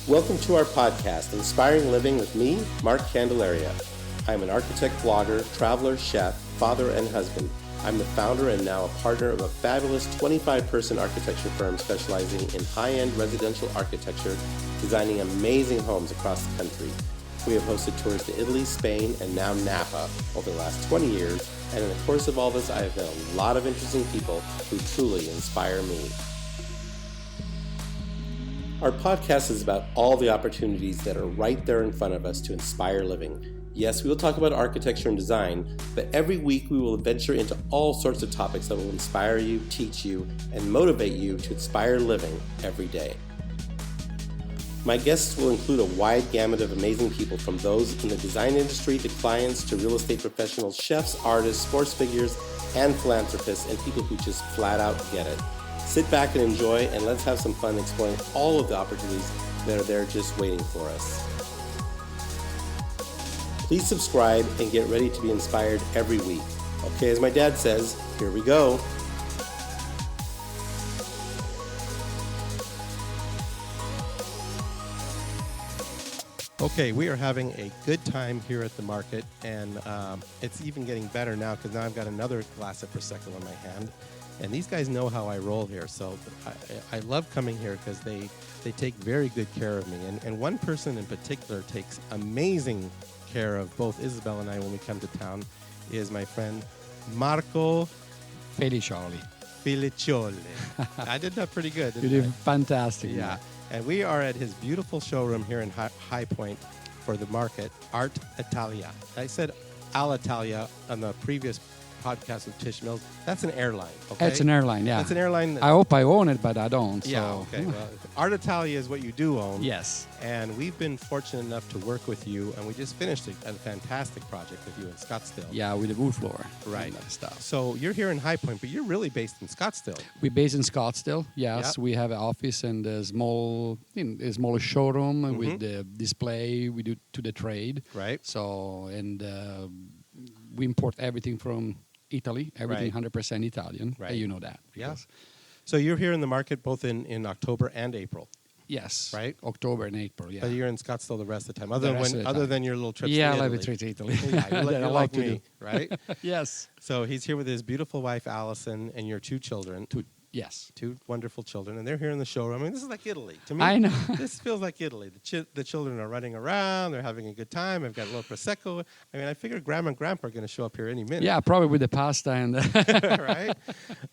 Welcome to our podcast, Inspiring Living with me, Mark Candelaria. I'm an architect, blogger, traveler, chef, father, and husband. I'm the founder and now a partner of a fabulous 25-person architecture firm specializing in high-end residential architecture, designing amazing homes across the country. We have hosted tours to Italy, Spain, and now Napa over the last 20 years, and in the course of all this, I have met a lot of interesting people who truly inspire me. Our podcast is about all the opportunities that are right there in front of us to inspire living. Yes, we will talk about architecture and design, but every week we will venture into all sorts of topics that will inspire you, teach you, and motivate you to inspire living every day. My guests will include a wide gamut of amazing people, from those in the design industry to clients to real estate professionals, chefs, artists, sports figures, and philanthropists, and people who just flat out get it. Sit back and enjoy, and let's have some fun exploring all of the opportunities that are there just waiting for us. Please subscribe and get ready to be inspired every week. Okay, as my dad says, here we go. Okay, we are having a good time here at the market, and it's even getting better now because now I've got another glass of Prosecco in my hand. And these guys know how I roll here, so I love coming here because they take very good care of me. And one person in particular takes amazing care of both Isabel and I when we come to town is my friend Marco Felicioli. I did that pretty good, didn't You did fantastic. Yeah. And we are at his beautiful showroom here in Highpoint for the market, Artitalia. I said Alitalia on the previous podcast with Tish Mills. That's an airline, okay? It's an airline, yeah. It's an airline. I hope I own it, but I don't. Yeah, so. okay. Well, Artitalia is what you do own. Yes. And we've been fortunate enough to work with you, and we just finished a fantastic project with you in Scottsdale. Yeah, with the wood floor. Right. And that stuff. So you're here in High Point, but you're really based in Scottsdale. We're based in Scottsdale, yes. Yep. We have an office and a small showroom with the display we do to the trade. Right. So, and we import everything from Italy, everything Right. 100% Italian. Right. You know that. Yeah. because- So you're here in the market both in October and April, Yes. right? October and April, yeah. But you're in Scottsdale the rest of the time, The rest of the other time. than your little trips Yeah, to I Italy. love a trip to Italy. Yeah, you're That I like like to me, do. right? Yes. So he's here with his beautiful wife, Allison, and your two children. Yes. Two wonderful children, and they're here in the showroom. I mean, this is like Italy. To me, I know. This feels like Italy. The children are running around. They're having a good time. I've got a little Prosecco. I mean, I figure Grandma and Grandpa are going to show up here any minute. Yeah, probably with the pasta and... Right?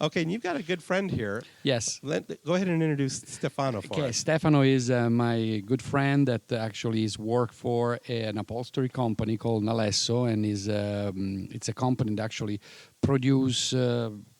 Okay, and you've got a good friend here. Yes. Go ahead and introduce Stefano for Okay, us. Stefano is my good friend that actually is work for an upholstery company called Nalesso, and it's a company that actually produce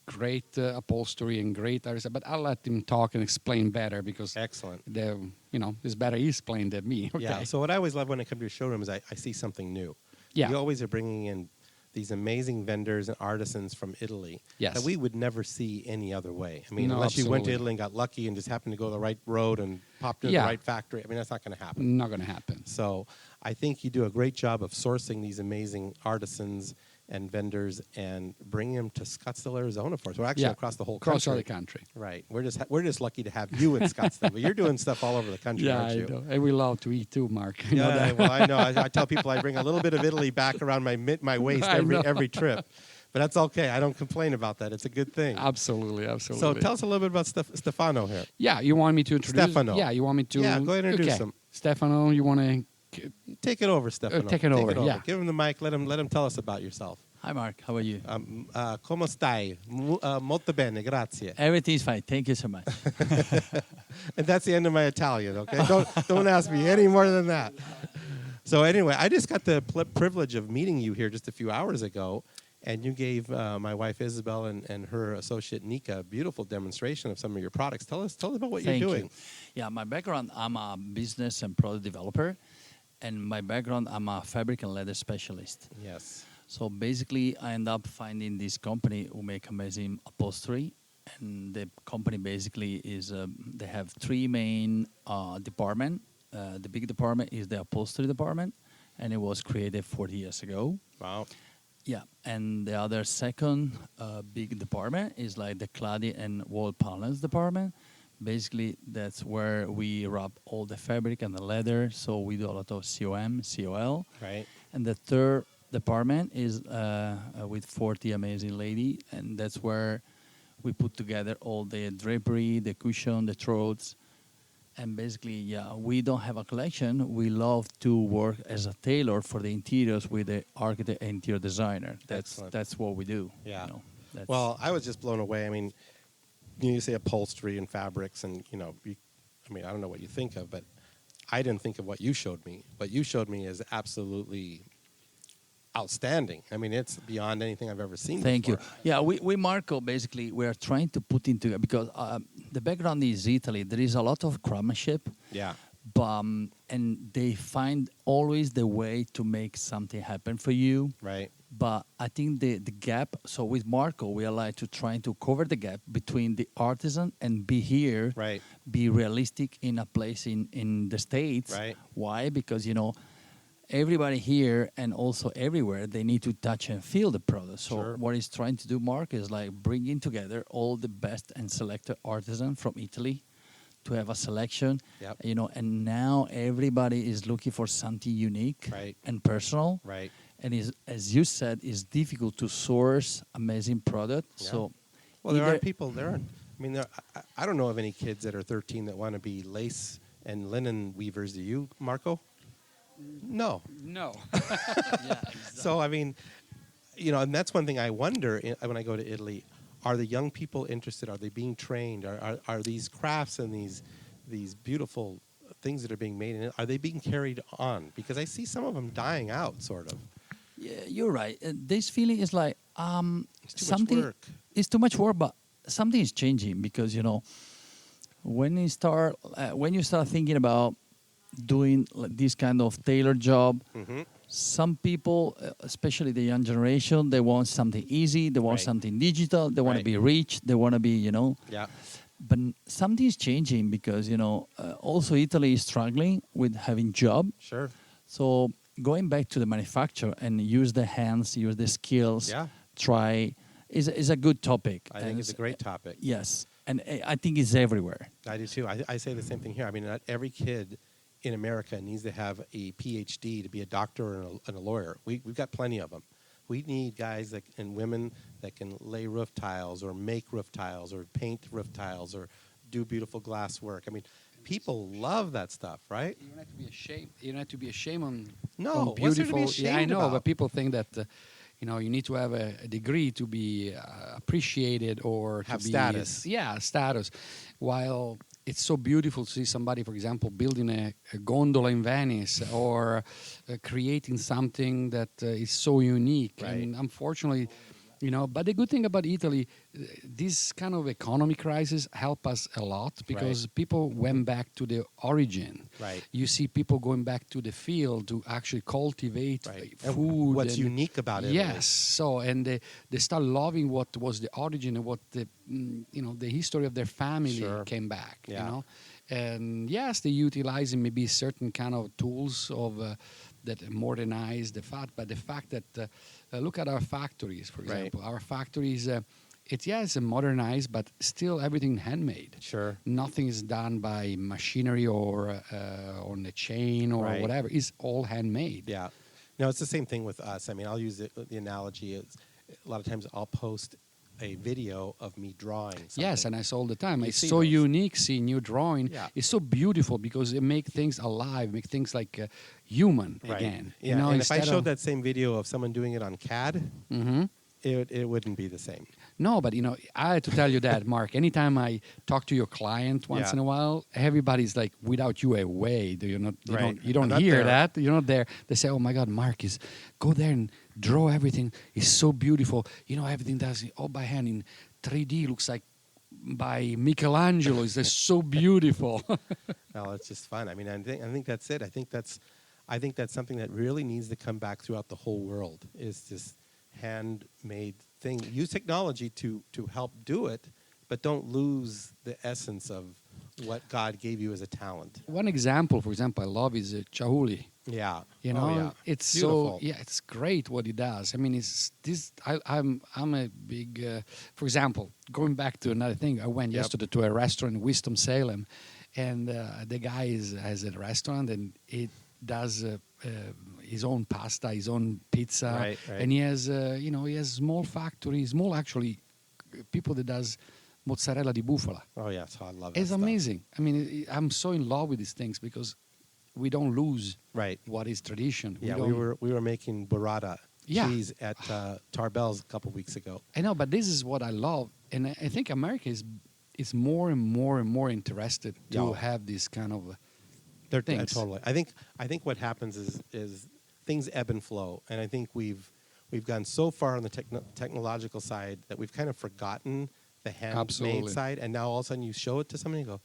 great upholstery and great artists. But I'll let him talk and explain better because Excellent. it's better he explained than me. Okay. Yeah, so what I always love when I come to your showroom is I see something new. Yeah. You always are bringing in these amazing vendors and artisans from Italy Yes. that we would never see any other way. I mean, No, unless you went to absolutely. Italy and got lucky and just happened to go the right road and popped into Yeah. the right factory. I mean, that's not going to happen. Not going to happen. So I think you do a great job of sourcing these amazing artisans and vendors and bringing them to Scottsdale, Arizona for us. We're actually across the whole Across country. all the country. Right. We're just lucky to have you in Scottsdale. But you're doing stuff all over the country, Yeah, aren't I you? know. And we love to eat too, Mark. You know Yeah, that. well, I know. I tell people I bring a little bit of Italy back around my waist I know. every trip. But that's okay. I don't complain about that. It's a good thing. Absolutely. So tell us a little bit about Stefano here. Yeah, you want me to introduce? Stefano. Yeah, you want me to? Yeah, go ahead and introduce him. Stefano, you want to? Take it over, Stefano. Take it over, yeah. Give him the mic. Let him tell us about yourself. Hi, Mark. How are you? Come stai? Molto bene, grazie. Everything's fine. Thank you so much. And that's the end of my Italian, okay? Don't ask me any more than that. So anyway, I just got the privilege of meeting you here just a few hours ago, and you gave my wife Isabel and her associate Nika a beautiful demonstration of some of your products. Tell us about what Thank you're doing. you. Yeah, my background, I'm a business and product developer. And my background, I'm a fabric and leather specialist. Yes. So basically, I end up finding this company who make amazing upholstery. And the company basically is, they have three main departments. The big department is the upholstery department, and it was created 40 years ago. Wow. Yeah, and the other second big department is like the cladding and wall panels department. basically that's where we wrap all the fabric and the leather. So we do a lot of COM, COL. Right. And the third department is with 40 amazing lady, and that's where we put together all the drapery, the cushion, the throats. And basically, yeah, we don't have a collection. We love to work as a tailor for the interiors with the architect and interior designer. That's what we do. Yeah. That's Well, I was just blown away. I mean, you say upholstery and fabrics, and I mean, I don't know what you think of, but I didn't think of what you showed me. What you showed me is absolutely outstanding. I mean, it's beyond anything I've ever seen. Thank before. you. Yeah, we Marco, basically, we are trying to put into, because the background is Italy. There is a lot of craftsmanship. Yeah. And they find always the way to make something happen for you. Right. But I think the gap, so with Marco, we are like to trying to cover the gap between the artisan and be here, Right. be realistic in a place in the States. Right. Why? Because, everybody here and also everywhere, they need to touch and feel the product. So Sure. what he's trying to do, Mark, is like bringing together all the best and selected artisans from Italy to have a selection. Yep. And now everybody is looking for something unique Right. and personal. Right. And as you said, it's difficult to source amazing product. Yeah. So Well, there either- aren't people. There aren't. I mean, I don't know of any kids that are 13 that want to be lace and linen weavers. Do you, Marco? No. No. yeah, exactly. So I mean, and that's one thing I wonder when I go to Italy. Are the young people interested? Are they being trained? Are these crafts and these beautiful things that are being made in it, are they being carried on? Because I see some of them dying out, sort of. Yeah, you're right. This feeling is like It's too something. much work. It's too much work, but something is changing because when you start thinking about doing this kind of tailor job, Mm-hmm. some people, especially the young generation, they want something easy. They want Right. something digital. They want to Right. be rich. They want to be, Yeah. But something is changing because also Italy is struggling with having job. Sure. So going back to the manufacture and use the hands, use the skills, Yeah. try is a good topic. I think it's a great topic. Yes, and I think it's everywhere. I do too. I say the same thing here. I mean, not every kid in America needs to have a PhD to be a doctor and a lawyer. We've got plenty of them. We need guys and women that can lay roof tiles or make roof tiles or paint roof tiles or do beautiful glass work. I mean, people love that stuff, right? You don't have to be ashamed. You don't have to be ashamed on No, on what's there to be beautiful. Yeah, I ashamed know, about? but people think that you need to have a degree to be appreciated or Have to be status. Yeah, status. While it's so beautiful to see somebody, for example, building a gondola in Venice or creating something that is so unique. Right. And unfortunately, but the good thing about Italy, this kind of economic crisis help us a lot because people went back to the origin. Right. You see people going back to the field to actually cultivate Right. And food. what's unique about it? Yes. So, and they start loving what was the origin and what the history of their family Sure. came back. Yeah. And yes, they utilizing maybe certain kind of tools of that modernize the fact, but the fact that look at our factories, for Right. example, our factories. It's modernized, but still everything handmade. Sure. Nothing is done by machinery or on a chain or Right. whatever. It's all handmade. Yeah. No, it's the same thing with us. I mean, I'll use the analogy. A lot of times I'll post a video of me drawing something. Yes, and I say all the time. You It's see so those. unique seeing you drawing. Yeah. It's so beautiful because it makes things alive, make things like human Right. again. Yeah. And if I instead showed of- that same video of someone doing it on CAD, Mhm. it wouldn't be the same. No, but I had to tell you that, Mark. Anytime I talk to your client once Yeah. in a while, everybody's like, "Without you, away." Do you not? You Right. don't. You don't I'm not hear there. that. You're not there. They say, "Oh my God, Mark is go there and draw everything. It's so beautiful. Everything does it all by hand in 3D. Looks like by Michelangelo. It's just so beautiful." Well, it's just fun. I mean, I think that's it. I think that's something that really needs to come back throughout the whole world. Is this handmade thing? Use technology to help do it, but don't lose the essence of what God gave you as a talent. One example, for example, I love is Chahuli. Yeah. You know, Oh, yeah. it's Beautiful. so it's great what he does. I mean, it's this. I'm a big. For example, going back to another thing, I went yesterday to a restaurant in Winston-Salem, and the guy has a restaurant and it does his own pasta, his own pizza, Right. and he has he has small factories, small actually people that does mozzarella di bufala. Oh, yeah. So I love it. It's amazing. I mean, I'm so in love with these things because we don't lose Right. what is tradition. Yeah, we were making burrata cheese at Tarbell's a couple weeks ago. I know, but this is what I love, and I think America is more and more and more interested to have this kind of things. Totally. I think what happens is things ebb and flow, and I think we've gone so far on the technological side that we've kind of forgotten the handmade side, and now all of a sudden you show it to somebody and you go,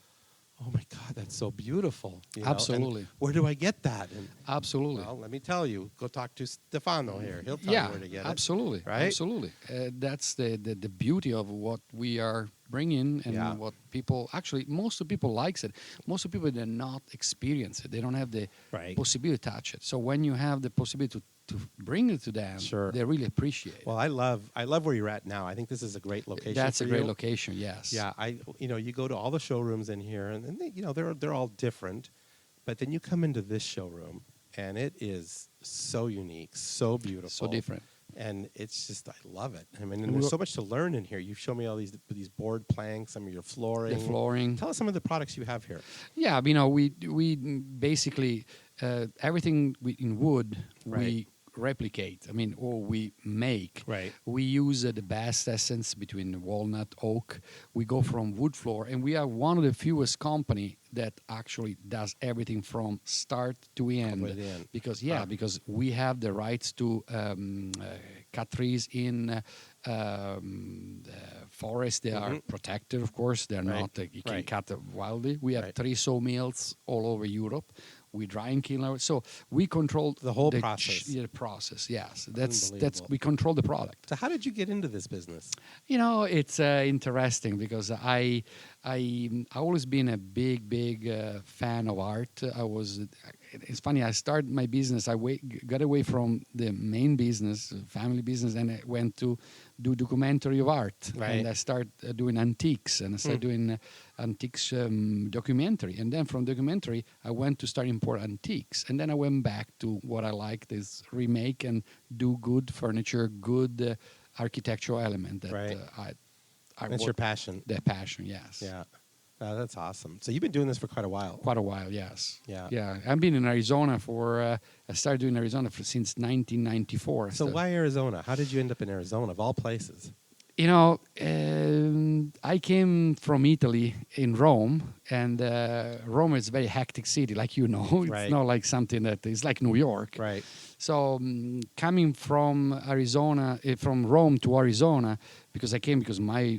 oh my God, that's so beautiful. You know? Absolutely. And where do I get that? And, Absolutely. well, let me tell you. Go talk to Stefano here. He'll tell you where to get absolutely. it. Right? Absolutely. That's the beauty of what we are bringing and what people, actually, most of people likes it. Most of people, they're not experience it. They don't have the possibility to touch it. So when you have the possibility to bring it to them, they really appreciate it. Well, I love where you're at now. I think this is a great location. That's a great location, yes. Yeah, you go to all the showrooms in here, and they, they're all different, but then you come into this showroom, and it is so unique, so beautiful, so different, and it's just I love it. I mean, and there's so much to learn in here. You show me all these board planks, some of your flooring. The flooring. Tell us some of the products you have here. Yeah, we basically everything in wood we replicate. I mean, or we make. Right. We use the best essence between walnut, oak. We go from wood floor, and we are one of the fewest company that actually does everything from start to end. Because because we have the rights to cut trees in forests. They are protected, of course. They're not. You can cut wildly. We have 3 sawmills all over Europe. We dry and kiln, so we control the whole process. The process, yes. That's we control the product. So how did you get into this business? It's interesting because I always been a big fan of art. It's funny. I started my business. Got away from the main business, family business, and I went to do documentary of art. And I started doing antiques, and I started doing antiques documentary. And then from documentary, I went to start import antiques. And then I went back to what I liked is remake and do good furniture, good architectural element. That's your passion. The passion, yes. Yeah. That's awesome. So you've been doing this for quite a while. Quite a while, yes. Yeah. I've been in Arizona I started doing Arizona since 1994. So why Arizona? How did you end up in Arizona, of all places? I came from Italy in Rome, and Rome is a very hectic city, like you know. It's not like something that is like New York. Right. So coming from Arizona, from Rome to Arizona, because I came because my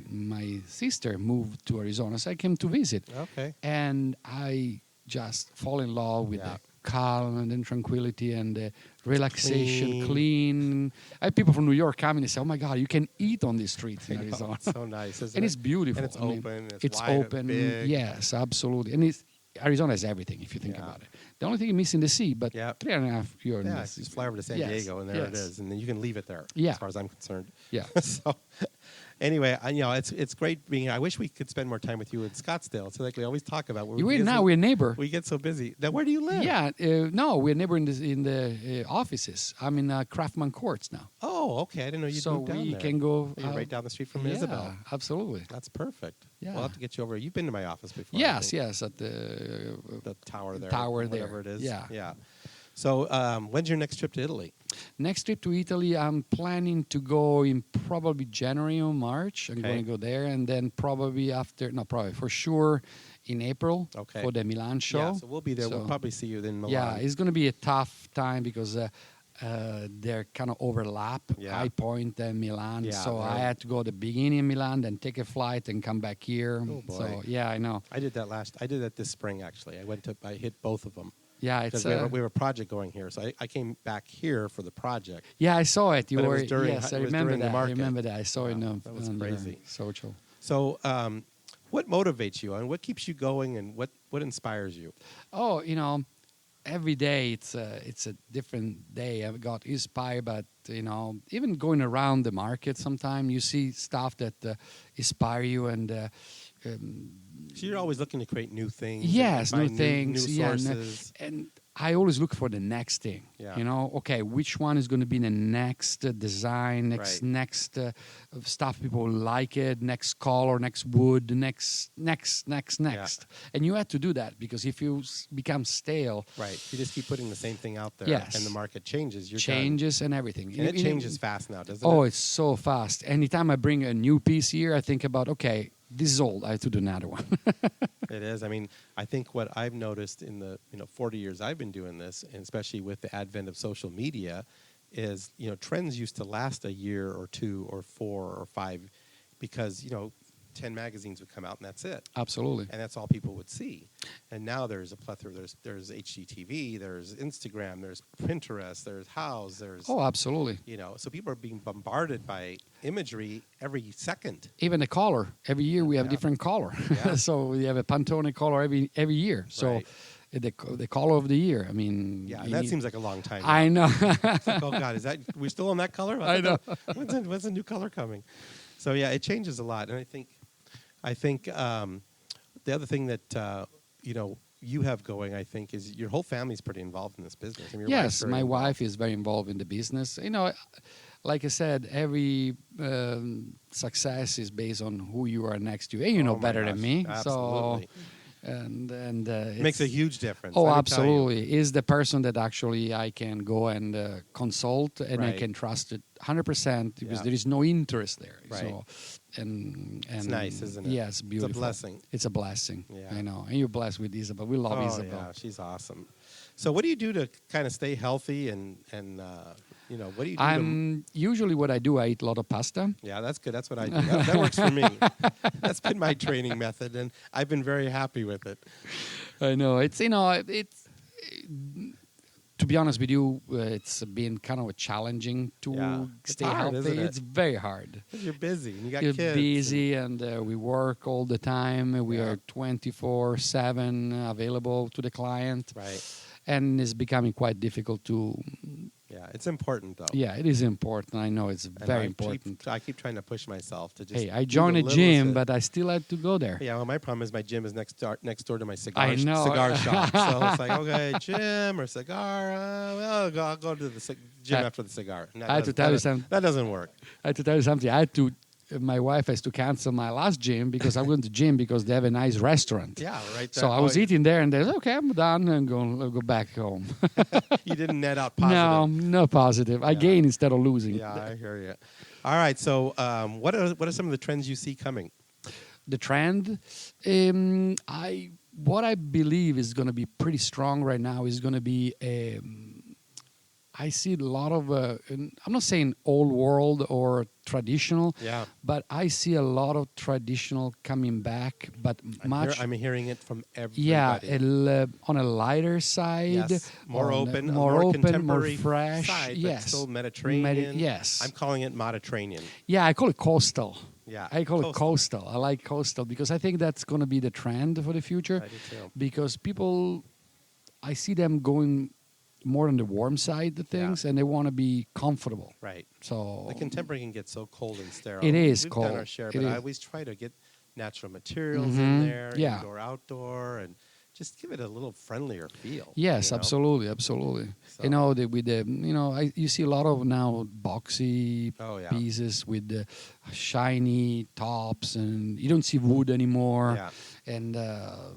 sister moved to Arizona, so I came to visit. Okay. And I just fall in love with the calm and then tranquility and the relaxation, clean. I have people from New York coming and say, "Oh my God, you can eat on these streets in Arizona." It's so nice, isn't and it? it's beautiful. And it's open. It's wide, open. Big. Yes, absolutely. And Arizona has everything if you think about it. The only thing is missing the sea, but 3.5 years. Yeah, just fly over to San Diego and there it is, and then you can leave it there. Yeah. As far as I'm concerned. Yeah. So, anyway, it's great being here. I wish we could spend more time with you in Scottsdale. It's like we always talk about. We're neighbor. We get so busy. Now, where do you live? Yeah, no, we're neighbor in the offices. I'm in Craftman Courts now. Oh, okay. I didn't know you'd moved down there. So we can go right down the street from Isabel. Absolutely. That's perfect. Yeah. We'll have to get you over. You've been to my office before. Yes, at the tower there. Tower there. Whatever it is. Yeah. So when's your next trip to Italy? Next trip to Italy, I'm planning to go in probably January or March. I'm going to go there, and then for sure in April for the Milan show. Yeah, so we'll be there. We'll probably see you in Milan. Yeah, it's going to be a tough time because they're kind of overlap, Highpoint and Milan. Yeah, so I had to go at the beginning of Milan, then take a flight and come back here. Oh boy. So I know. I did that this spring actually. I hit both of them. Yeah, it's we have a project going here, so I came back here for the project. Yeah, I saw it. But it was during, I remember that. The market. I remember that. I saw it that was crazy. social. So, What motivates you, and what keeps you going, and what inspires you? Oh, every day it's a different day. I got inspired, but even going around the market, sometimes you see stuff that inspire you, and So you're always looking to create new things. yes, and new find things, new sources. and I always look for the next thing. Yeah. Okay, which one is going to be the next design, Right. next stuff people like it, next color, next wood, next, and you have to do that because if you become stale, Right. You just keep putting the same thing out there, Yes. and the market changes. You're changes and everything. done. And it changes fast now, doesn't Oh, it? it's so fast. Anytime I bring a new piece here, I think about, okay, this is old. I have to do another one. It is. I mean, I think what I've noticed in the 40 years I've been doing this, and especially with the advent of social media, is trends used to last a year or two or 4 or 5, because 10 magazines would come out and that's it. Absolutely. And that's all people would see. And now there's a plethora. There's HGTV, there's Instagram, there's Pinterest, there's House, there's Oh, absolutely. so people are being bombarded by imagery every second. Even the color. Every year we have Yeah. different color. Yeah. So we have a Pantone color every year. So Right. the color of the year. I mean, Yeah, and that seems like a long time. I know. It's like, oh God, we're still on that color? I know. When's the new color coming? So yeah, it changes a lot, and I think the other thing that you have going, I think, is your whole family's pretty involved in this business. I mean, your wife's Yes, very my involved. wife is very involved in the business. Like I said, every success is based on who you are next to. And you know Oh my better gosh, than me. absolutely. So, and It makes a it's- huge difference. Oh, let me tell you. absolutely. Is the person that actually I can go and consult and I Right. can trust it 100% because Yeah. there is no interest there. Right. So, and It's nice, isn't it? Yes, beautiful. It's a blessing. It's a blessing. Yeah. I know. And you're blessed with Isabel. We love Oh Isabel. yeah, she's awesome. So what do you do to kind of stay healthy and what do you do? I'm usually what I do. I eat a lot of pasta. Yeah, that's good. That's what I do. That works for me. That's been my training method, and I've been very happy with it. I know. It's to be honest with you, it's been kind of challenging to Yeah. It's stay hard, healthy. isn't it? It's very hard. 'Cause you're busy and you got You're kids. busy and we work all the time. We Yeah. are 24/7 available to the client, Right. and it's becoming quite difficult to. Yeah, it's important though. Yeah, it is important. I know it's And very I important. I keep trying to push myself to just. Hey, I do joined the a littlest gym, bit. but I still have to go there. Yeah, well, my problem is my gym is next door to my cigar I know. cigar shop. So it's like, okay, gym or cigar. Well, I'll go to the gym after the cigar. And that I have to doesn't- tell you that- something. That doesn't work. I have to tell you something. My wife has to cancel my last gym because I went to gym because they have a nice restaurant. Yeah, right. So I was eating there and they said, okay, I'm done and I'll go back home. You didn't net out positive. No positive. I Yeah. gain instead of losing. Yeah, I hear you. All right. So, what are some of the trends you see coming? The trend, what I believe is going to be pretty strong right now is going to be I see a lot of, I'm not saying old world or traditional, Yeah. but I see a lot of traditional coming back, but much. I'm hearing it from everybody. Yeah, on a lighter side, Yes, more on open, more open, more contemporary fresh. side, yes, but still Mediterranean. yes, I'm calling it Mediterranean. yeah, I call it coastal. Yeah, I call it coastal. I like coastal because I think that's going to be the trend for the future. I do too. Because people, I see them going more on the warm side of things, and they want to be comfortable. Right. So The contemporary can get so cold and sterile. It is We've cold. done our share, It but I is. always try to get natural materials Mhm. in there, Yeah. indoor, outdoor, and just give it a little friendlier feel. yes, you know? absolutely. So- You see a lot of now boxy Oh, yeah. pieces with the shiny tops, and you don't see wood anymore. Yeah. And I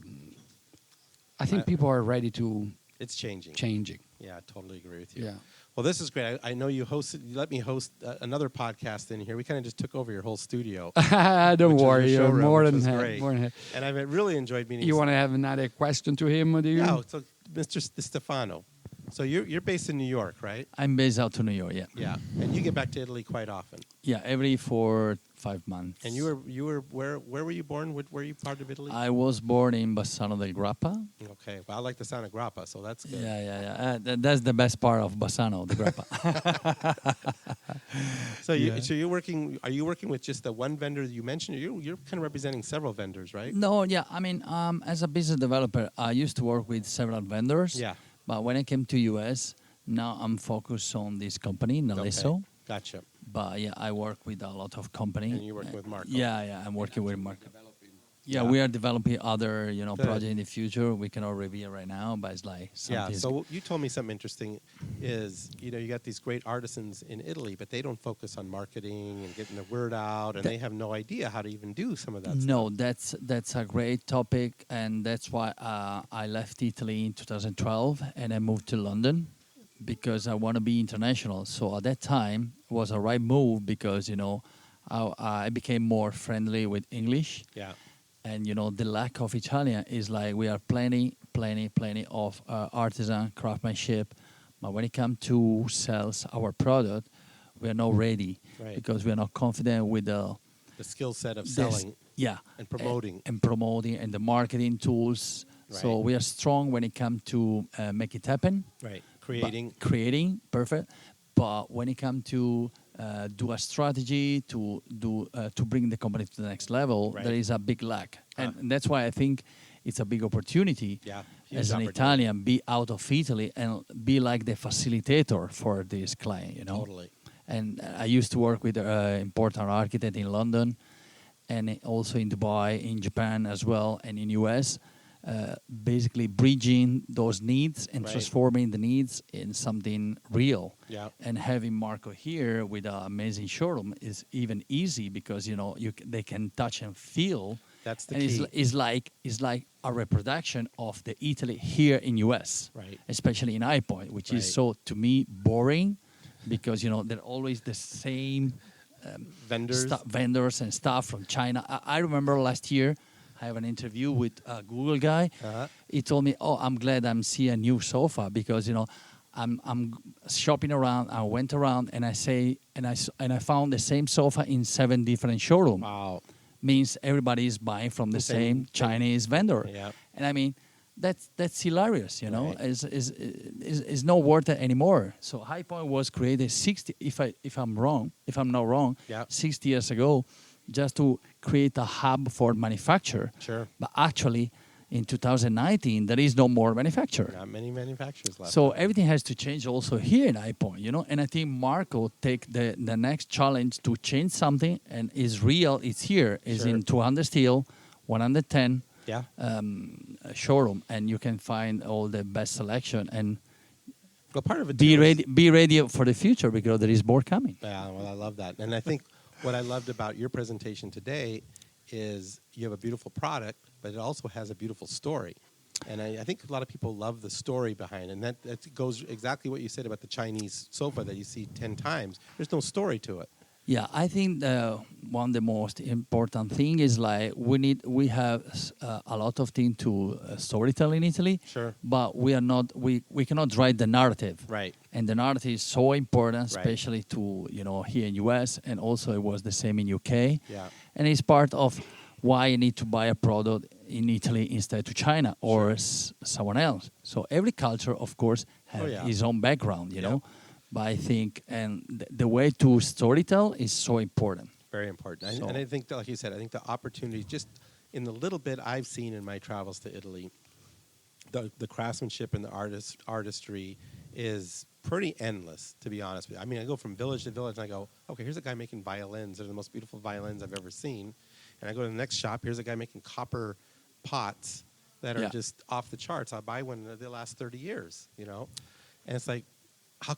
think people are ready to It's changing. changing. Yeah, I totally agree with you. Yeah. Well, this is great. I know you let me host another podcast in here. We kind of just took over your whole studio. Don't Which is your worry, you're showroom, more which than was happy. great. More than happy. And I've really enjoyed meeting You want to have another question to him, do you? Yeah, so Mr. Stefano. So you're based in New York, right? I'm based out to New York. Yeah. Yeah. And you get back to Italy quite often. Yeah. Every 4 5 months. And you were where were you born? Where you part of Italy? I was born in Bassano del Grappa. Okay, well I like the sound of grappa, so that's good. Yeah. That's the best part of Bassano, the Grappa. So Yeah. so you're working? Are you working with just the one vendor that you mentioned? You're kind of representing several vendors, right? No, yeah. I mean, as a business developer, I used to work with several vendors. Yeah. But when I came to US, now I'm focused on this company, Nalesso. Okay. Gotcha. But yeah, I work with a lot of companies. And you're working with Marco. Yeah, I'm working with Marco. Yeah, Yeah. we are developing other, Good. projects in the future. We cannot reveal right now, but it's like Yeah. something. So you told me something interesting. Is you got these great artisans in Italy, but they don't focus on marketing and getting the word out, and they have no idea how to even do some of that. No, stuff. that's a great topic, and that's why I left Italy in 2012 and I moved to London because I want to be international. So at that time it was a right move because I became more friendly with English, Yeah. and the lack of Italian is like we are plenty of artisan craftsmanship, but when it comes to sales our product, we are not ready Right. because we are not confident with the skill set of this- selling yeah, and promoting. and the marketing tools. So Right. we are strong when it comes to make it happen. Right. But creating, perfect. But when it comes to do a strategy to bring the company to the next level, Right. there is a big lack, and that's why I think it's a big opportunity. Yeah, huge as an opportunity. Italian, be out of Italy and be like the facilitator for this client. Totally. And I used to work with important architect in London, and also in Dubai, in Japan as well, and in US. Basically bridging those needs and Right. transforming the needs in something real. Yeah. And having Marco here with an amazing showroom is even easy because they can touch and feel. That's the and key. It's like a reproduction of the Italy here in US, Right. especially in Highpoint, which is Right. so to me boring because they're always the same vendors and stuff from China. I remember last year. I have an interview with a Google guy. Uh-huh. He told me, "Oh, I'm glad I'm seeing a new sofa because I'm shopping around. I went around and I found the same sofa in 7 different showrooms. Wow. Means everybody is buying from the same Chinese vendor. Yeah. And I mean, that's hilarious. Right. Is not worth it anymore. So Highpoint was created 60. If I'm not wrong, Yeah. 60 years ago. Just to create a hub for manufacture. Sure. But actually, in 2019, there is no more manufacturer. Not many manufacturers left. So everything has to change also here in Highpoint, And I think Marco take the next challenge to change something, and is real. It's here. It's Sure. in 200 steel, 110 Yeah. showroom, and you can find all the best selection and Well, part of it be too is- ready. Be ready for the future because there is more coming. Yeah, well, I love that. And I think what I loved about your presentation today is you have a beautiful product, but it also has a beautiful story. And I think a lot of people love the story behind it. And that goes exactly what you said about the Chinese sofa that you see 10 times. There's no story to it. Yeah, I think one of the most important thing is like we have a lot of things to storytell in Italy. Sure. But we cannot write the narrative. Right. And the narrative is so important, Right. especially to here in US, and also it was the same in UK. Yeah. And it's part of why you need to buy a product in Italy instead to China or someone else. So every culture, of course, has its own background, you know. But I think, and the way to storytell is so important. Very important. So- And I think, like you said, I think the opportunity, just in the little bit I've seen in my travels to Italy, the craftsmanship and the artistry is pretty endless, to be honest with you. I mean, I go from village to village and I go, okay, here's a guy making violins. They're the most beautiful violins I've ever seen. And I go to the next shop, here's a guy making copper pots that are just off the charts. I'll buy one, they last 30 years, And it's like,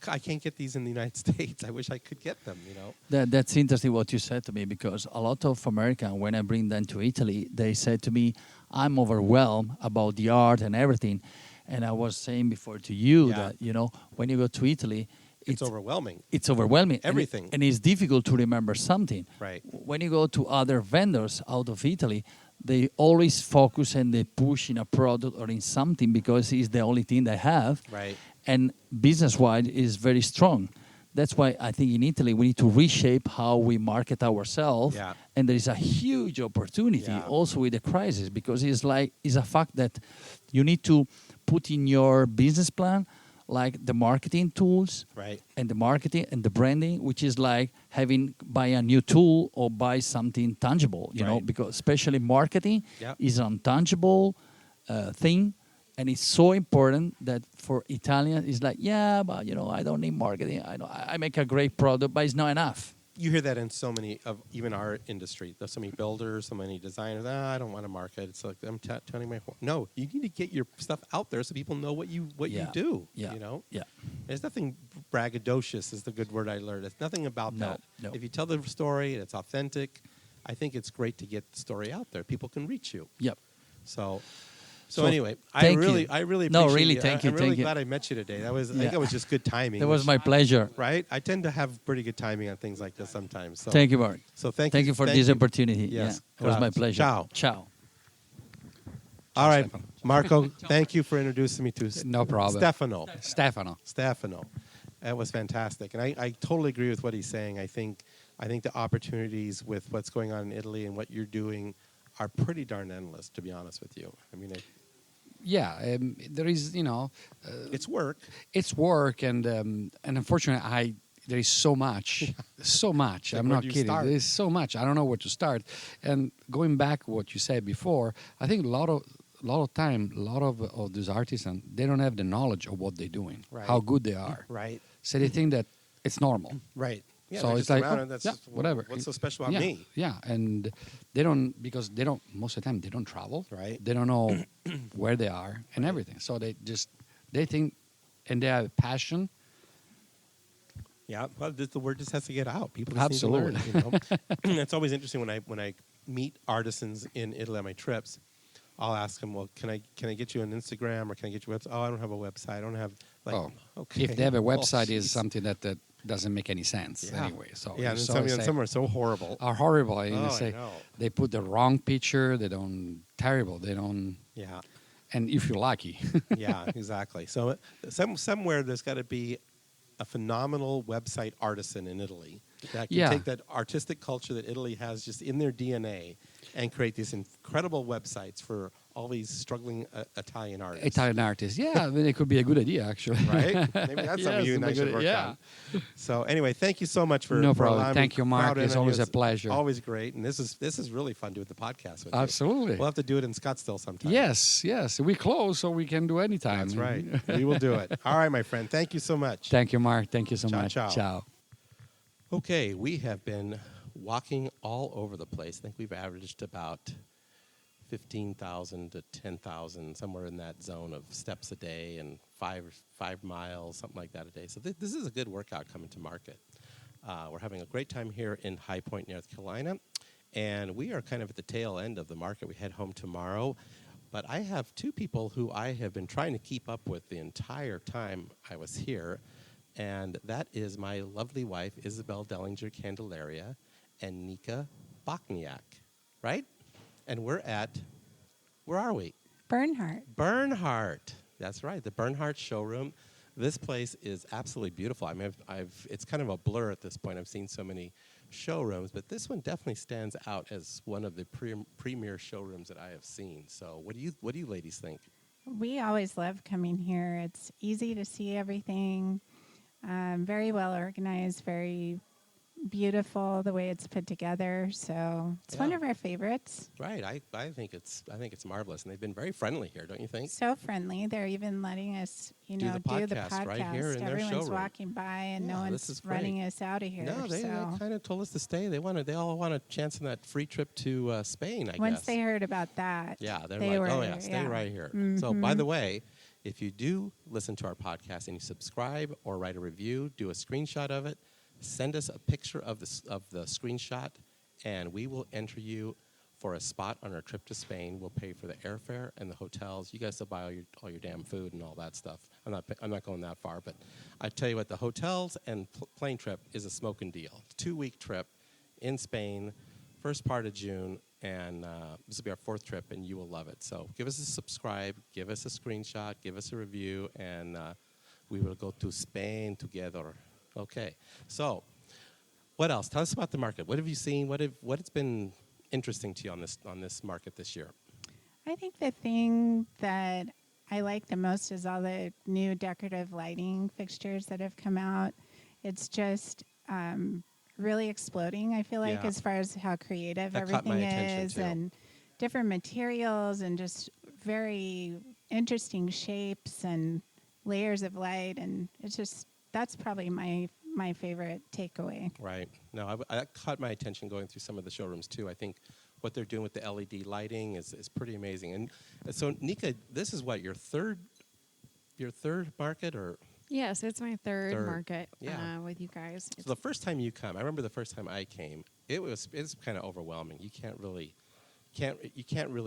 I can't get these in the United States. I wish I could get them, That's interesting what you said to me, because a lot of Americans, when I bring them to Italy, they said to me, I'm overwhelmed about the art and everything. And I was saying before to you that, when you go to Italy, It's overwhelming. It's overwhelming. Everything. And it's difficult to remember something. Right. When you go to other vendors out of Italy, they always focus and they push in a product or in something because it's the only thing they have. Right. And business-wise is very strong. that's why I think in Italy we need to reshape how we market ourselves. Yeah. And there is a huge opportunity Yeah. also with the crisis, because it's a fact that you need to put in your business plan like the marketing tools Right. and the marketing and the branding, which is like buy a new tool or buy something tangible, you know, Right. because especially marketing Yep. is an untangible thing. And it's so important that for Italians, it's like, yeah, but you know, I don't need marketing. I make a great product, but it's not enough. You hear that in so many of even our industry. There's so many builders, so many designers. I don't want to market. It's like I'm telling my no. You need to get your stuff out there so people know what you Yeah. do. Yeah. You know. Yeah. There's nothing braggadocious is the good word I learned. It's nothing about No, that. no. If you tell the story and it's authentic, I think it's great to get the story out there. People can reach you. Yep. So So, anyway, I thank really you. appreciate No, really, you. thank you, I'm really thank you. glad I met you today. I think Yeah. it was just good timing. That was which- my pleasure. right. I tend to have pretty good timing on things like this sometimes. So Thank you, Mark. So thank you for thank this you. opportunity. Yes. Yeah, it was my Grazie. pleasure. Ciao. Ciao. All right, Marco. Thank you for introducing me to No problem. Stefano. Stefano. That was fantastic, and I totally agree with what he's saying. I think the opportunities with what's going on in Italy and what you're doing are pretty darn endless. To be honest with you, I mean, Yeah, there is, it's work. it's work, and unfortunately, there is so much, so much. Like, I'm where not do you kidding. start? There is so much. I don't know where to start. And going back what you said before, I think a lot of time, a lot of these artisans, they don't have the knowledge of what they're doing, Right. how good they are. Right. So they think that it's normal. Right. Yeah, So they're it's just like, around oh, and that's yeah, just, whatever. What's so special about yeah, me? Yeah, and they don't, because they don't, most of the time, they don't travel. Right. They don't know where they are and everything. So they think, and they have passion. Yeah, well, the word just has to get out. People just Absolutely. need to learn. You know? It's always interesting when I meet artisans in Italy on my trips. I'll ask them, well, can I get you an Instagram or can I get you a website? Oh, I don't have a website. I don't have like. Oh, okay. if they have a Well, website, jeez. is something that doesn't make any sense Yeah. anyway. So Yeah, and so then it's some like- are so horrible. are horrible. And Oh, they I say know. they put the wrong picture. They don't terrible. They don't. Yeah, And if you're lucky, yeah, exactly. So somewhere there's got to be a phenomenal website artisan in Italy that can Yeah. take that artistic culture that Italy has just in their DNA and create these incredible websites for all these struggling Italian artists. Italian artists. Yeah, I mean, it could be a good idea actually. Right? Maybe that's something Yes, you and I a should good- work yeah. on. So anyway, thank you so much for No for problem. allowing me Thank to you, Mark. crowd in It's on you. always a pleasure. Always great, and this is really fun doing the podcast with you. Absolutely. We'll have to do it in Scottsdale sometime. Yes. We close, so we can do anytime. That's right. We will do it. All right, my friend. Thank you so much. Thank you, Mark. Thank you so Ciao, much. ciao. Ciao. Okay, we have been walking all over the place. I think we've averaged about 15,000 to 10,000, somewhere in that zone of steps a day and 5 miles, something like that a day. So this is a good workout coming to market. We're having a great time here in Highpoint, North Carolina, and we are kind of at the tail end of the market. We head home tomorrow, but I have two people who I have been trying to keep up with the entire time I was here, and that is my lovely wife, Isabel Dellinger Candelaria, and Nika Bokniak, right? And we're at, where are we? Bernhardt. That's right, the Bernhardt showroom. This place is absolutely beautiful. I mean, it's kind of a blur at this point. I've seen so many showrooms, but this one definitely stands out as one of the premier showrooms that I have seen. So, what do you ladies think? We always love coming here. It's easy to see everything, very well organized, very beautiful the way it's put together. So it's one Yeah. of our favorites. Right, I think it's marvelous, and they've been very friendly here, don't you think? So friendly. They're even letting us, Do the podcast right here in their Everyone's showroom. walking by, and Yeah, no this is one's great. running us out of here. No, they kind of told us to stay. They all want a chance on that free trip to Spain, I once guess. they heard about that, Yeah, they're they like, oh were- yeah, stay yeah. right here. So, by the way, if you do listen to our podcast and you subscribe or write a review, do a screenshot of it, send us a picture of the screenshot, and we will enter you for a spot on our trip to Spain. We'll pay for the airfare and the hotels. You guys will buy all your damn food and all that stuff. I'm not going that far, but I tell you what, the hotels and plane trip is a smoking deal. 2-week trip in Spain, first part of June, and this will be our 4th trip, and you will love it. So give us a subscribe, give us a screenshot, give us a review, and we will go to Spain together. Okay. So, what else? Tell us about the market. What have you seen? What's been interesting to you on this market this year? I think the thing that I like the most is all the new decorative lighting fixtures that have come out. It's just really exploding, I feel like, Yeah. as far as how creative That caught my everything attention, is too. and different materials and just very interesting shapes and layers of light. And it's just, that's probably my favorite takeaway. Right. No, that caught my attention going through some of the showrooms too. I think what they're doing with the LED lighting is pretty amazing. And so, Nika, this is what your third market, or Yes, it's my third Third. market Yeah. with you guys. so the first time you come? I remember the first time I came. It's kind of overwhelming. You can't really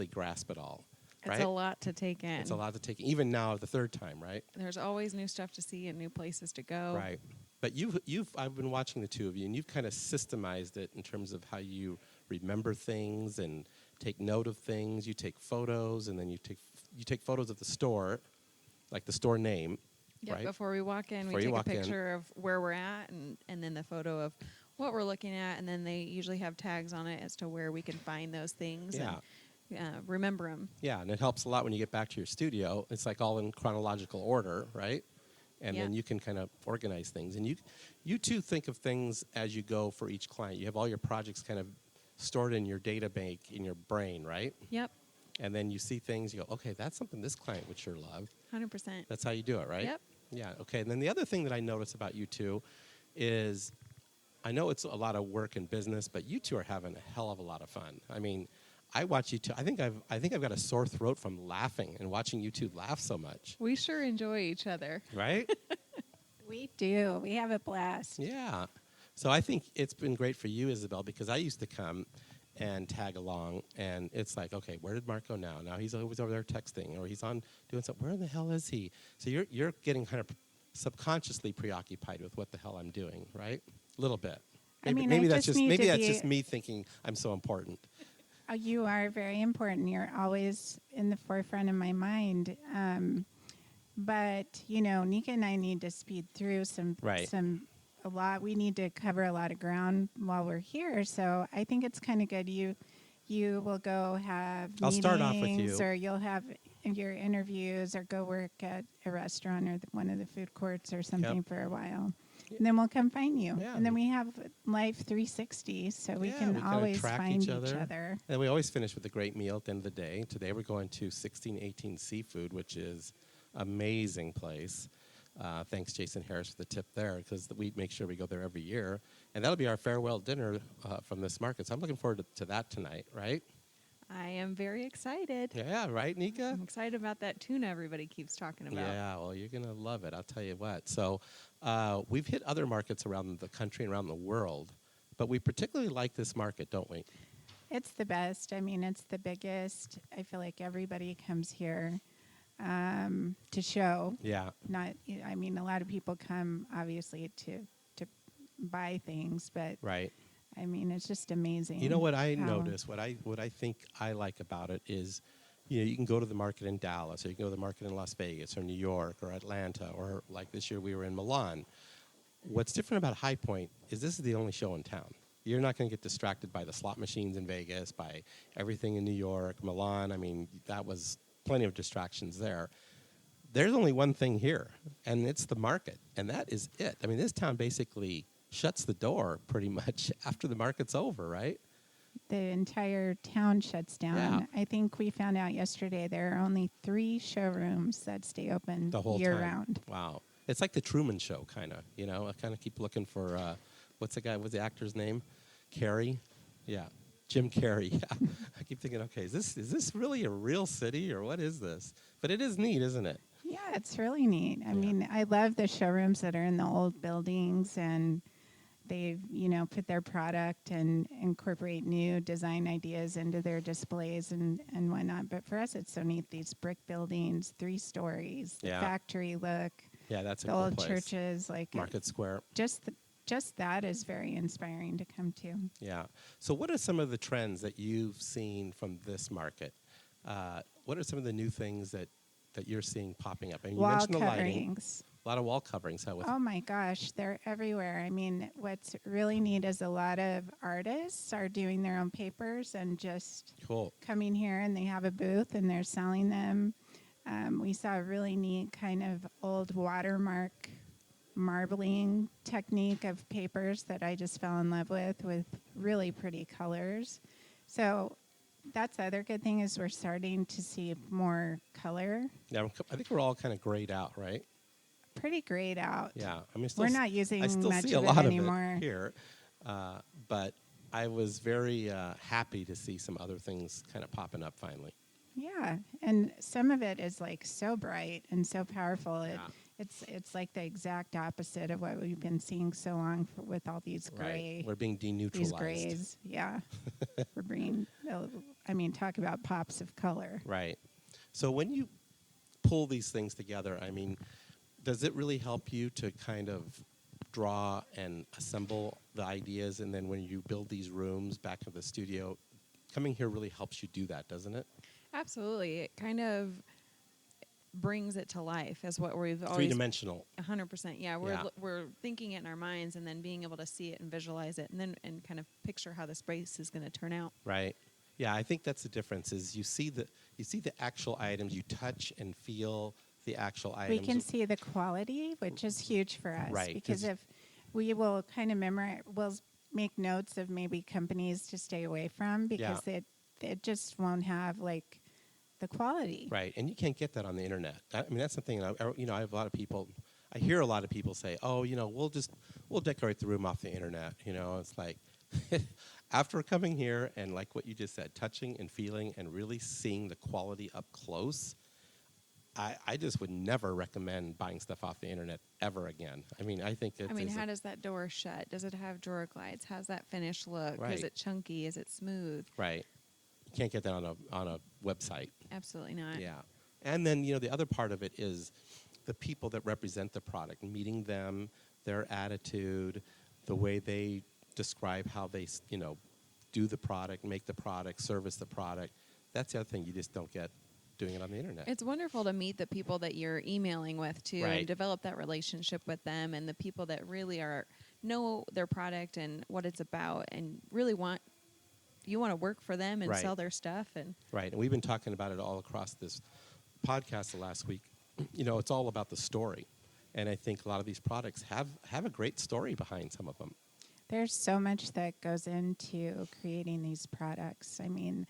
grasp it all. It's Right? a lot to take in. It's a lot to take. Even now, the third time, right? There's always new stuff to see and new places to go. Right. But I've been watching the two of you, and you've kind of systemized it in terms of how you remember things and take note of things. You take photos, and then you take photos of the store, like the store name, Yep, right? before we walk in, Before we you take a walk in. picture of where we're at and then the photo of what we're looking at. And then they usually have tags on it as to where we can find those things Yeah. and remember them. Yeah, and it helps a lot when you get back to your studio. It's like all in chronological order, right? And then Yeah. you can kind of organize things. And you too think of things as you go for each client. You have all your projects kind of stored in your data bank in your brain, right? Yep, And then you see things, you go, okay, that's something this client would sure love. 100%. That's how you do it, right? Yep. Yeah, okay. And then the other thing that I notice about you two is I know it's a lot of work and business, but you two are having a hell of a lot of fun. I mean, I watch you two. I think I've got a sore throat from laughing and watching you two laugh so much. We sure enjoy each other. Right? We do. We have a blast. Yeah. So I think it's been great for you, Isabel, because I used to come and tag along, and it's like, okay, where did Mark go now? Now he's always over there texting, or he's on doing something. Where the hell is he? So you're getting kind of subconsciously preoccupied with what the hell I'm doing, right? A little bit. I mean, maybe I that's just need maybe to that's be- just me thinking I'm so important. You are very important. You're always in the forefront of my mind. But Nika and I need to speed through Right. a lot. We need to cover a lot of ground while we're here. So I think it's kind of good. You will go have I'll meetings, start off with you. or you'll have your interviews, or go work at a restaurant or one of the food courts or something for a while. And then we'll come find you. Yeah. And then we have Life 360, so we Yeah, can kinda always track find each other. And we always finish with a great meal at the end of the day. Today we're going to 1618 Seafood, which is amazing place. Thanks, Jason Harris, for the tip there, because we make sure we go there every year. And that'll be our farewell dinner from this market. So I'm looking forward to that tonight, right? I am very excited. Yeah, right, Nika? I'm excited about that tuna everybody keeps talking about. Yeah, well, you're going to love it. I'll tell you what. So we've hit other markets around the country and around the world, but we particularly like this market, don't we? It's the best. I mean, it's the biggest. I feel like everybody comes here to show. Yeah. I mean, a lot of people come obviously to buy things, but Right. I mean, it's just amazing. You know what I how- notice? What I think I like about it is, you can go to the market in Dallas, or you can go to the market in Las Vegas, or New York, or Atlanta, or like this year we were in Milan. What's different about Highpoint is this is the only show in town. You're not going to get distracted by the slot machines in Vegas, by everything in New York, Milan. I mean, that was plenty of distractions there. There's only one thing here, and it's the market, and that is it. I mean, this town basically shuts the door pretty much after the market's over, right? The entire town shuts down. Yeah. I think we found out yesterday there are only 3 showrooms that stay open The whole year time. round. Wow. It's like the Truman Show, kind of. I kind of keep looking for, what's the actor's name? Carrey? Yeah. Jim Carrey. Yeah. I keep thinking, okay, is this really a real city, or what is this? But it is neat, isn't it? Yeah, it's really neat. I mean, I love the showrooms that are in the old buildings, and they've, put their product and incorporate new design ideas into their displays and whatnot. But for us, it's so neat. These brick buildings, 3 stories, the Yeah. factory look, Yeah, that's a the cool old place. churches, like Market Square. just that is very inspiring to come to. Yeah. So what are some of the trends that you've seen from this market? What are some of the new things that you're seeing popping up? And you Wall mentioned the lighting. coverings. A lot of wall coverings. Huh, with Oh my gosh, they're everywhere. I mean, what's really neat is a lot of artists are doing their own papers and just cool. coming here, and they have a booth and they're selling them. We saw a really neat kind of old watermark marbling technique of papers that I just fell in love with really pretty colors. So that's the other good thing is we're starting to see more color. Yeah, I think we're all kind of grayed out, right? Pretty grayed out. Yeah, I mean, We're not using I still much see a of lot it of anymore. it here, but I was very happy to see some other things kind of popping up finally. Yeah, and some of it is like so bright and so powerful. Yeah. It's like the exact opposite of what we've been seeing so long with all these gray. Right. We're being denutralized. These grays, yeah. We're bringing. I mean, talk about pops of color. Right. So when you pull these things together, I mean, does it really help you to kind of draw and assemble the ideas, and then when you build these rooms back in the studio, coming here really helps you do that, doesn't it? Absolutely. It kind of brings it to life is what we've always... Three-dimensional. 100%. Yeah, we're thinking it in our minds and then being able to see it and visualize it and kind of picture how the space is going to turn out. Right. Yeah, I think that's the difference is you see the actual items, you touch and feel the actual items. We can see the quality, which is huge for us. Right, Because if we will kind of memorize, we'll make notes of maybe companies to stay away from because it just won't have like the quality. Right, and you can't get that on the internet. I mean, that's something. I have a lot of people. I hear a lot of people say, "Oh, we'll decorate the room off the internet." It's like after coming here and like what you just said, touching and feeling and really seeing the quality up close. I just would never recommend buying stuff off the internet ever again. I mean, I think it's... how does that door shut? Does it have drawer glides? How's that finished look? Right. Is it chunky? Is it smooth? Right. You can't get that on a website. Absolutely not. Yeah. And then, the other part of it is the people that represent the product, meeting them, their attitude, the way they describe how they, do the product, make the product, service the product. That's the other thing you just don't get doing it on the internet. It's wonderful to meet the people that you're emailing with too, Right. and develop that relationship with them, and the people that really know their product and what it's about, and really want to work for them and Right. sell their stuff. And Right, and we've been talking about it all across this podcast the last week. It's all about the story, and I think a lot of these products have a great story behind some of them. There's so much that goes into creating these products. I mean,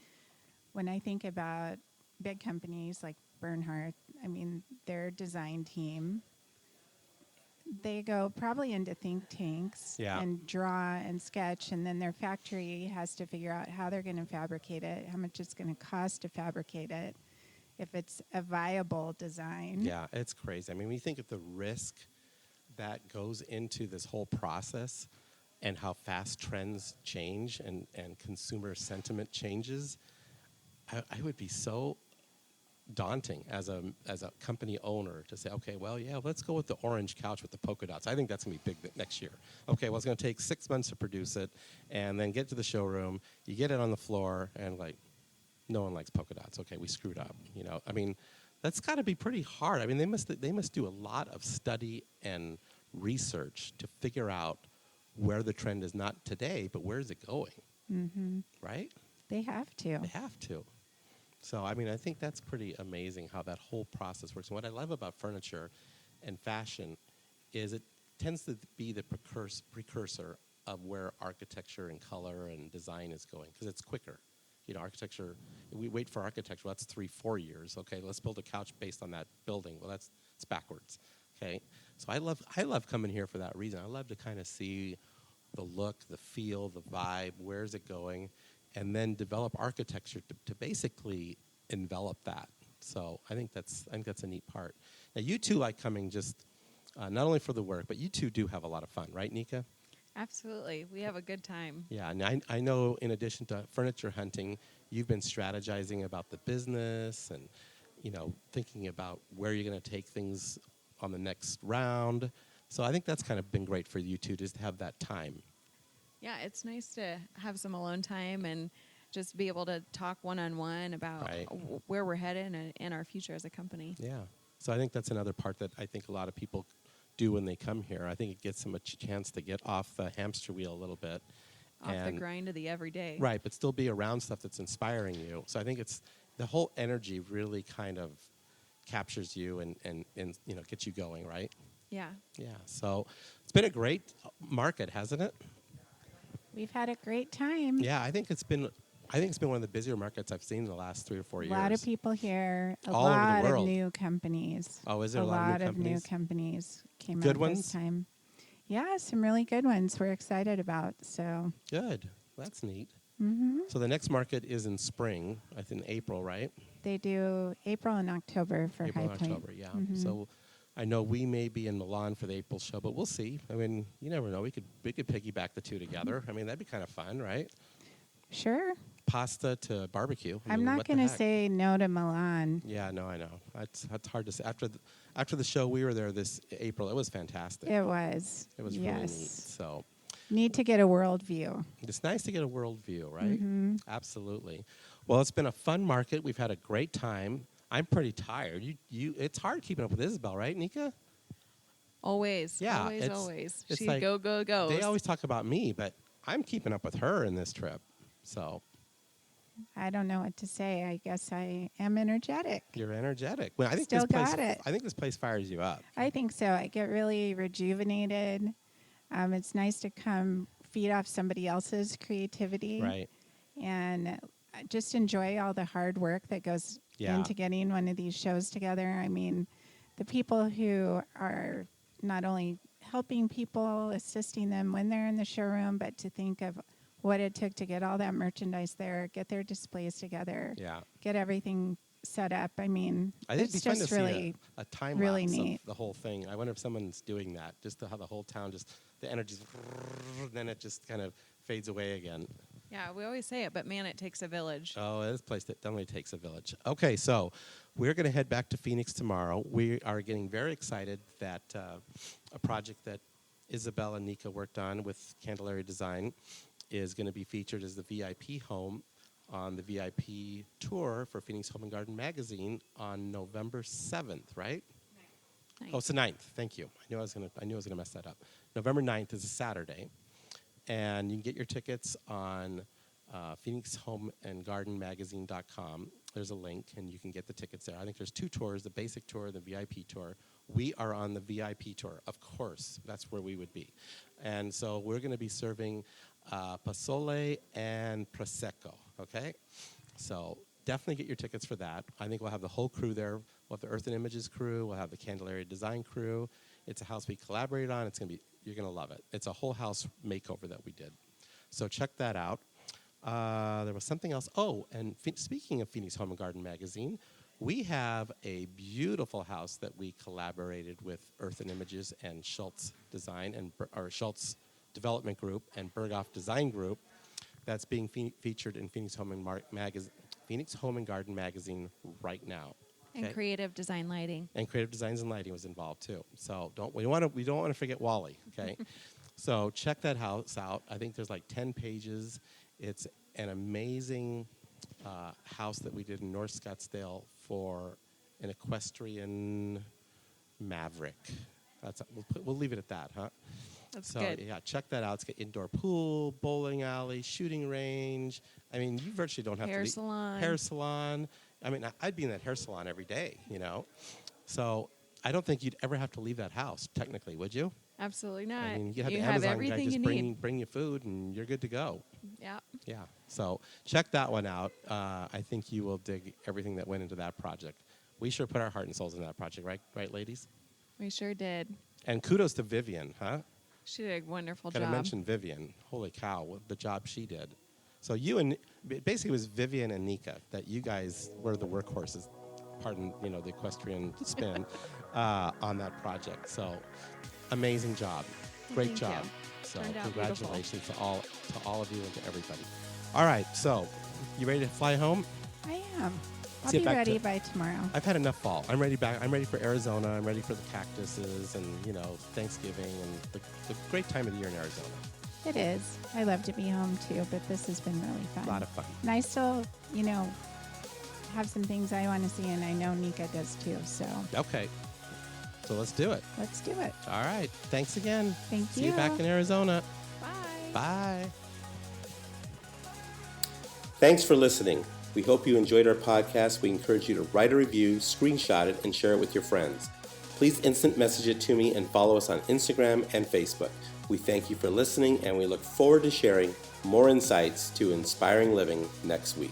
when I think about big companies like Bernhardt, I mean, their design team, they go probably into think tanks and draw and sketch, and then their factory has to figure out how they're going to fabricate it, how much it's going to cost to fabricate it, if it's a viable design. Yeah, it's crazy. I mean, when you think of the risk that goes into this whole process and how fast trends change and consumer sentiment changes, I would be so daunting as a company owner to say, okay, well, yeah, let's go with the orange couch with the polka dots. I think that's going to be big next year. Okay, well, it's going to take 6 months to produce it and then get to the showroom. You get it on the floor and, like, no one likes polka dots. Okay, we screwed up. I mean, that's got to be pretty hard. I mean, they must do a lot of study and research to figure out where the trend is not today, but where is it going? Mm-hmm. Right? They have to. They have to. So, I mean, I think that's pretty amazing how that whole process works. And what I love about furniture and fashion is it tends to be the precursor of where architecture and color and design is going, because it's quicker. Architecture, we wait for architecture, well, that's 3-4 years. Okay, let's build a couch based on that building. Well, it's backwards. Okay, so I love coming here for that reason. I love to kind of see the look, the feel, the vibe, where's it going, and then develop architecture to basically envelop that. So I think that's a neat part. Now you two like coming just not only for the work, but you two do have a lot of fun, right, Nika? absolutely, we have a good time. Yeah, and I know in addition to furniture hunting, you've been strategizing about the business and thinking about where you're going to take things on the next round. So I think that's kind of been great for you two, just to have that time. Yeah, it's nice to have some alone time and just be able to talk one-on-one about Right. Where we're headed and our future as a company. Yeah. So I think that's another part that I think a lot of people do when they come here. I think it gives them a chance to get off the hamster wheel a little bit. Off the and grind of the everyday. Right, but still be around stuff that's inspiring you. So I think it's the whole energy really kind of captures you and gets you going, right? Yeah. Yeah. So it's been a great market, hasn't it? We've had a great time. Yeah, I think it's been one of the busier markets I've seen in the last 3 or 4 years. A lot of people here. All over the lot of world. new companies. Oh, is there a a lot lot of new companies came Good out ones? this time. Yeah, some really good ones we're excited about. So Good. That's neat. Mm-hmm. So the next market is in spring, I think April, right? they do April and October for April and Highpoint. October, yeah. So I know we may be in Milan for the April show, but we'll see. I mean, you never know. We could piggyback the two together. I mean, that'd be kind of fun, right? Sure. Pasta to barbecue. I I'm mean, not what the going to heck? say no to Milan. Yeah, no, I know. That's hard to say. After the show, we were there this April. It was fantastic. It was. It was yes. really neat. So Need to get a world view. it's nice to get a world view, right? Mm-hmm. Absolutely. Well, it's been a fun market. We've had a great time. I'm pretty tired. It's hard keeping up with Isabel, right, Nika? Always. Yeah, Always, always. it's She like go. They always talk about me, but I'm keeping up with her in this trip. So I don't know what to say. I guess I am energetic. you're energetic. Well, I think Still this place, got it. I think this place fires you up. I think so. I get really rejuvenated. It's nice to come feed off somebody else's creativity. Right. And just enjoy all the hard work that goes Yeah. into getting one of these shows together. I mean, the people who are not only helping people, assisting them when they're in the showroom, but to think of what it took to get all that merchandise there, get their displays together, Yeah. get everything set up. I mean, I think it's it'd be fun just to see really, a time really lapse neat. of the whole thing. I wonder if someone's doing that, just to how the whole town the energy's, then it just kind of fades away again. Yeah, we always say it, but man, it takes a village. Oh, this place definitely takes a village. Okay, so we're going to head back to Phoenix tomorrow. We are getting very excited that a project that Isabel and Nika worked on with Candelaria Design is going to be featured as the VIP home on the VIP tour for Phoenix Home and Garden Magazine on November 7th, right? Nice. Oh, it's the 9th. Thank you. I knew I was going to mess that up. November 9th is a Saturday. And you can get your tickets on phoenixhomeandgardenmagazine.com. There's a link, and you can get the tickets there. I think there's 2 tours, the basic tour and the VIP tour. We are on the VIP tour. Of course, that's where we would be. And so we're going to be serving Pozole and Prosecco, okay? So definitely get your tickets for that. I think we'll have the whole crew there. We'll have the Earth and Images crew. We'll have the Candelaria Design crew. It's a house we collaborated on. You're going to love it. It's a whole house makeover that we did. So check that out. There was something else. Oh, and speaking of Phoenix Home and Garden Magazine, we have a beautiful house that we collaborated with Earth and Images and Schultz Design or Schultz Development Group and Berghoff Design Group that's being featured in Phoenix Home and Garden Magazine right now. And Okay? creative design lighting. And creative designs and lighting was involved too. So we don't want to forget Wally. Okay, so check that house out. I think there's like 10 pages. It's an amazing house that we did in North Scottsdale for an equestrian maverick. We'll leave it at that, huh? That's So good. yeah, check that out. It's got indoor pool, bowling alley, shooting range. I mean, you virtually don't have Hair to salon. Hair salon. I mean, I'd be in that hair salon every day, you know. So I don't think you'd ever have to leave that house, technically, would you? Absolutely not. I mean, you have you the have Amazon guy everything just you need. bring you food, and you're good to go. Yeah. Yeah. So check that one out. I think you will dig everything that went into that project. We sure put our heart and souls in that project, right? Right, ladies? We sure did. And kudos to Vivian, huh? She did a wonderful Got to job. mention Vivian. Holy cow, what the job she did. So basically it was Vivian and Nika that you guys were the workhorses, pardon, the equestrian spin, on that project. So amazing job. Great Thank job. you. So Turned out congratulations to all of you and to everybody. All right, so you ready to fly home? I am. I'll See, be back ready to- by tomorrow. I've had enough fall. I'm ready for Arizona. I'm ready for the cactuses and, Thanksgiving and the great time of the year in Arizona. It is. I love to be home too, but this has been really fun. A lot of fun. And I still, have some things I want to see, and I know Nika does too. So Okay. So let's do it. Let's do it. All right. Thanks again. Thank See you back in Arizona. Bye. Bye. Thanks for listening. We hope you enjoyed our podcast. We encourage you to write a review, screenshot it, and share it with your friends. Please instant message it to me and follow us on Instagram and Facebook. We thank you for listening, and we look forward to sharing more insights to inspiring living next week.